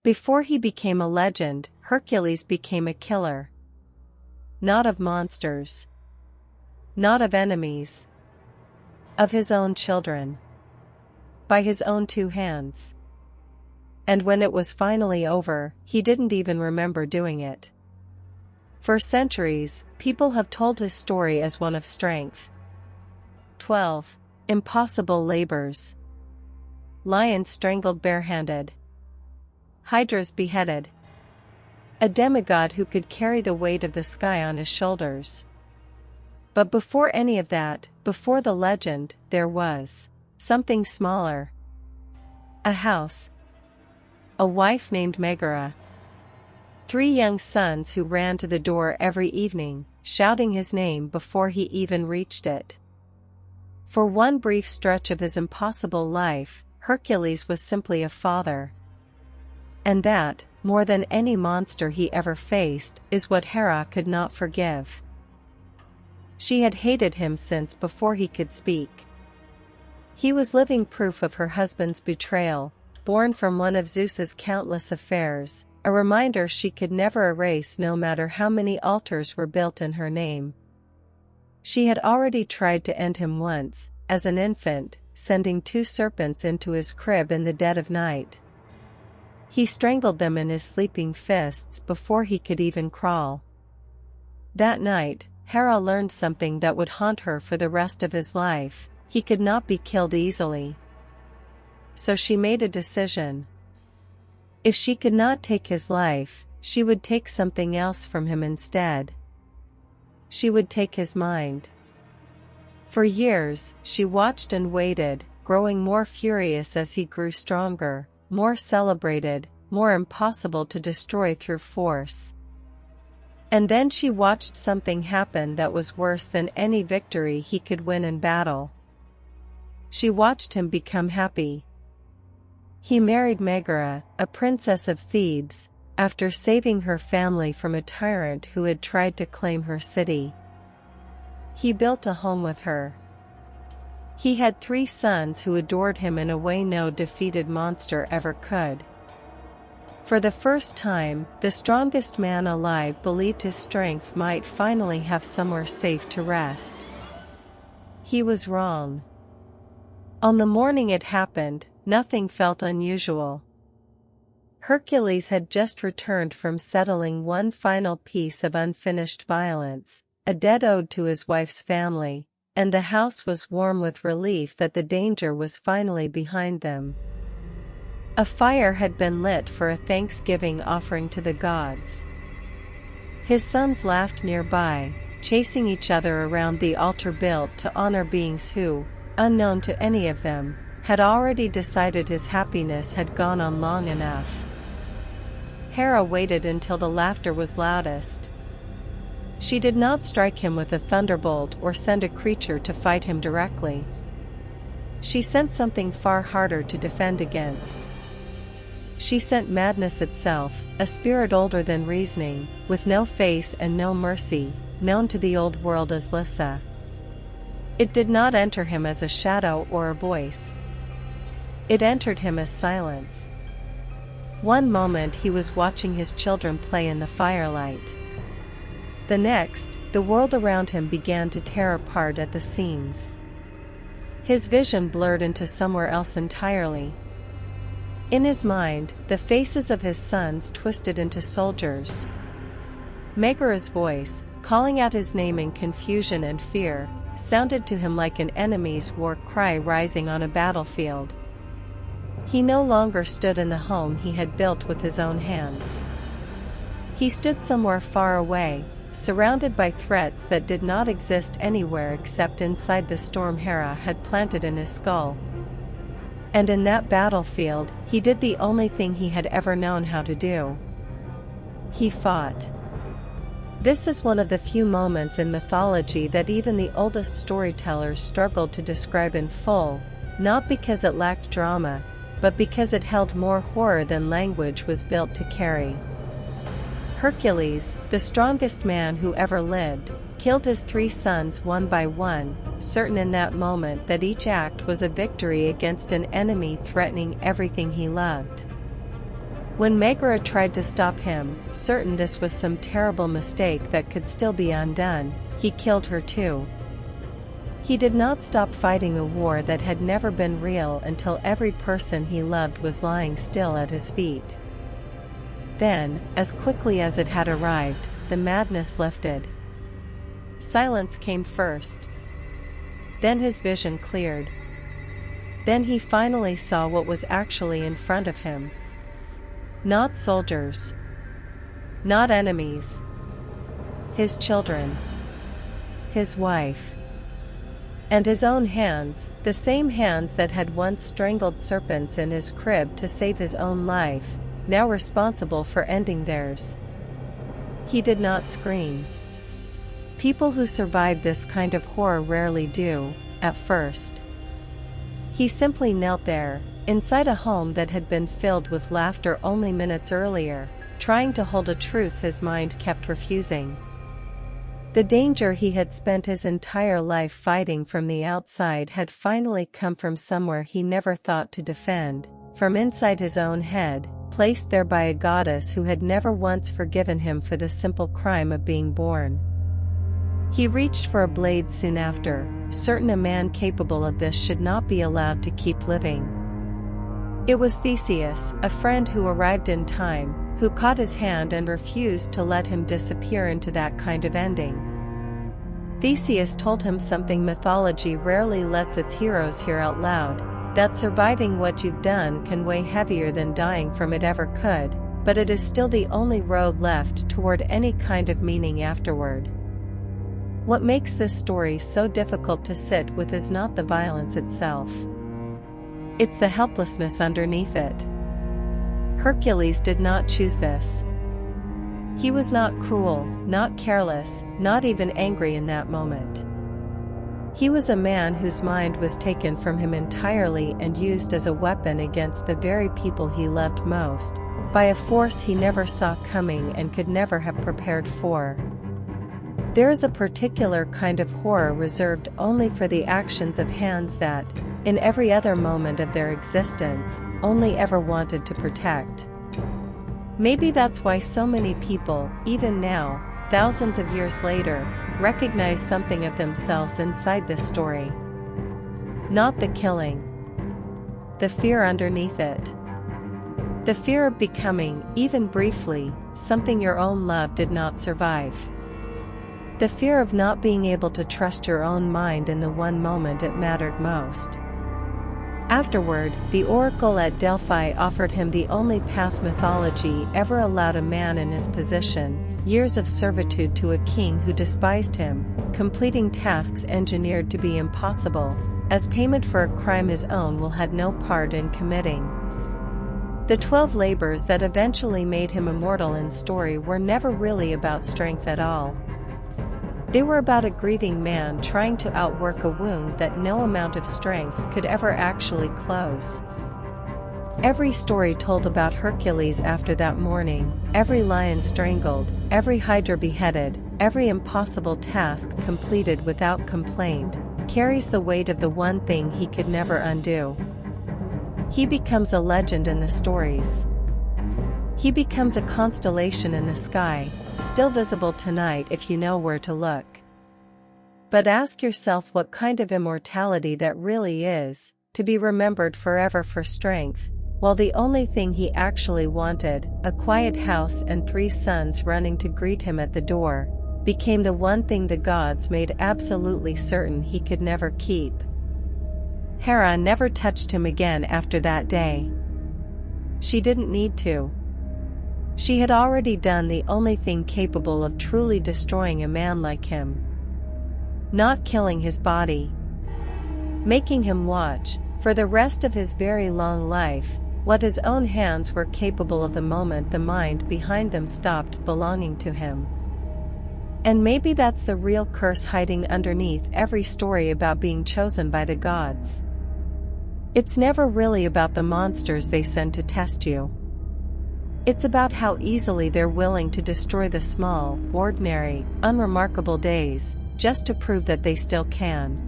Before he became a legend, Hercules became a killer. Not of monsters. Not of enemies. Of his own children. By his own two hands. And when it was finally over, he didn't even remember doing it. For centuries, people have told his story as one of strength. 12. Impossible labors. Lions strangled barehanded. Hydras beheaded. A demigod who could carry the weight of the sky on his shoulders. But before any of that, before the legend, there was something smaller. A house. A wife named Megara. 3 young sons who ran to the door every evening, shouting his name before he even reached it. For one brief stretch of his impossible life, Hercules was simply a father. And that, more than any monster he ever faced, is what Hera could not forgive. She had hated him since before he could speak. He was living proof of her husband's betrayal, born from one of Zeus's countless affairs, a reminder she could never erase no matter how many altars were built in her name. She had already tried to end him once, as an infant, sending 2 serpents into his crib in the dead of night. He strangled them in his sleeping fists before he could even crawl. That night, Hera learned something that would haunt her for the rest of his life: he could not be killed easily. So she made a decision. If she could not take his life, she would take something else from him instead. She would take his mind. For years, she watched and waited, growing more furious as he grew stronger, more celebrated, more impossible to destroy through force. And then she watched something happen that was worse than any victory he could win in battle. She watched him become happy. He married Megara, a princess of Thebes, after saving her family from a tyrant who had tried to claim her city. He built a home with her. He had 3 sons who adored him in a way no defeated monster ever could. For the first time, the strongest man alive believed his strength might finally have somewhere safe to rest. He was wrong. On the morning it happened, nothing felt unusual. Hercules had just returned from settling one final piece of unfinished violence, a debt owed to his wife's family, and the house was warm with relief that the danger was finally behind them. A fire had been lit for a Thanksgiving offering to the gods. His sons laughed nearby, chasing each other around the altar built to honor beings who, unknown to any of them, had already decided his happiness had gone on long enough. Hera waited until the laughter was loudest. She did not strike him with a thunderbolt or send a creature to fight him directly. She sent something far harder to defend against. She sent madness itself, a spirit older than reasoning, with no face and no mercy, known to the old world as Lyssa. It did not enter him as a shadow or a voice. It entered him as silence. One moment he was watching his children play in the firelight. The next, the world around him began to tear apart at the seams. His vision blurred into somewhere else entirely. In his mind, the faces of his sons twisted into soldiers. Megara's voice, calling out his name in confusion and fear, sounded to him like an enemy's war cry rising on a battlefield. He no longer stood in the home he had built with his own hands. He stood somewhere far away, surrounded by threats that did not exist anywhere except inside the storm Hera had planted in his skull. And in that battlefield, he did the only thing he had ever known how to do. He fought. This is one of the few moments in mythology that even the oldest storytellers struggled to describe in full, not because it lacked drama, but because it held more horror than language was built to carry. Hercules, the strongest man who ever lived, killed his 3 sons one by one, certain in that moment that each act was a victory against an enemy threatening everything he loved. When Megara tried to stop him, certain this was some terrible mistake that could still be undone, he killed her too. He did not stop fighting a war that had never been real until every person he loved was lying still at his feet. Then, as quickly as it had arrived, the madness lifted. Silence came first. Then his vision cleared. Then he finally saw what was actually in front of him. Not soldiers. Not enemies. His children. His wife. And his own hands, the same hands that had once strangled serpents in his crib to save his own life, now responsible for ending theirs. He did not scream. People who survive this kind of horror rarely do, at first. He simply knelt there, inside a home that had been filled with laughter only minutes earlier, trying to hold a truth his mind kept refusing. The danger he had spent his entire life fighting from the outside had finally come from somewhere he never thought to defend, from inside his own head, placed there by a goddess who had never once forgiven him for the simple crime of being born. He reached for a blade soon after, certain a man capable of this should not be allowed to keep living. It was Theseus, a friend who arrived in time, who caught his hand and refused to let him disappear into that kind of ending. Theseus told him something mythology rarely lets its heroes hear out loud, that surviving what you've done can weigh heavier than dying from it ever could, but it is still the only road left toward any kind of meaning afterward. What makes this story so difficult to sit with is not the violence itself. It's the helplessness underneath it. Hercules did not choose this. He was not cruel, not careless, not even angry in that moment. He was a man whose mind was taken from him entirely and used as a weapon against the very people he loved most, by a force he never saw coming and could never have prepared for. There is a particular kind of horror reserved only for the actions of hands that, in every other moment of their existence, only ever wanted to protect. Maybe that's why so many people, even now, thousands of years later, recognize something of themselves inside this story. Not the killing. The fear underneath it. The fear of becoming, even briefly, something your own love did not survive. The fear of not being able to trust your own mind in the one moment it mattered most. Afterward, the oracle at Delphi offered him the only path mythology ever allowed a man in his position: years of servitude to a king who despised him, completing tasks engineered to be impossible, as payment for a crime his own will had no part in committing. The 12 labors that eventually made him immortal in story were never really about strength at all. They were about a grieving man trying to outwork a wound that no amount of strength could ever actually close. Every story told about Hercules after that morning, every lion strangled, every hydra beheaded, every impossible task completed without complaint, carries the weight of the one thing he could never undo. He becomes a legend in the stories. He becomes a constellation in the sky, still visible tonight if you know where to look. But ask yourself what kind of immortality that really is, to be remembered forever for strength, while the only thing he actually wanted, a quiet house and 3 sons running to greet him at the door, became the one thing the gods made absolutely certain he could never keep. Hera never touched him again after that day. She didn't need to. She had already done the only thing capable of truly destroying a man like him. Not killing his body. Making him watch, for the rest of his very long life, what his own hands were capable of the moment the mind behind them stopped belonging to him. And maybe that's the real curse hiding underneath every story about being chosen by the gods. It's never really about the monsters they send to test you. It's about how easily they're willing to destroy the small, ordinary, unremarkable days, just to prove that they still can.